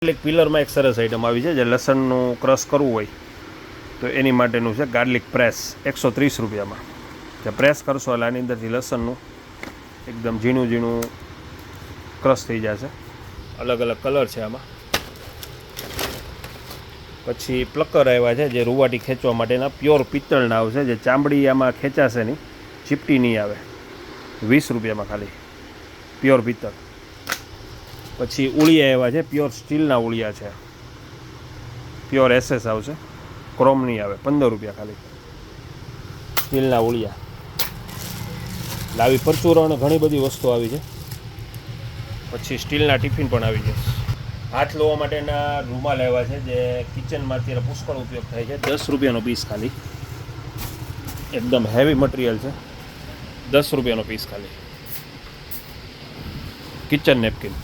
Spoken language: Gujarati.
ગાર્લિક પિલરમાં એક સરસ આઈટમ આવી છે, જે લસણનું ક્રશ કરવું હોય તો એની માટેનું છે ગાર્લિક પ્રેસ 130 રૂપિયામાં. જે પ્રેસ કરશો એટલે આની અંદરથી લસણનું એકદમ ઝીણું ઝીણું ક્રશ થઈ જશે. અલગ અલગ કલર છે આમાં. પછી પ્લકર આવ્યા છે, જે રૂવાટી ખેંચવા માટેના પ્યોર પિત્તળના આવશે, જે ચામડી આમાં ખેંચાશે નહીં, ચીપટી નહીં આવે. 20 રૂપિયામાં ખાલી પ્યોર પિત્તળ. પછી ઉળિયા એવા છે, પ્યોર સ્ટીલના ઉળિયા છે, પ્યોર એસએસ આવશે, ક્રોમ નહીં આવે. 15 રૂપિયા ખાલી સ્ટીલના ઉળિયા. એટલે આવી પરચુરણ ઘણી બધી વસ્તુ આવી છે. પછી સ્ટીલના ટિફિન પણ આવી છે. હાથ ધોવા માટેના રૂમાલ આવ્યા છે, જે કિચનમાં અત્યારે પુષ્કળ ઉપયોગ થાય છે. 10 રૂપિયાનો પીસ ખાલી. એકદમ હેવી મટીરિયલ છે. 10 રૂપિયાનો પીસ ખાલી. Kitchen napkin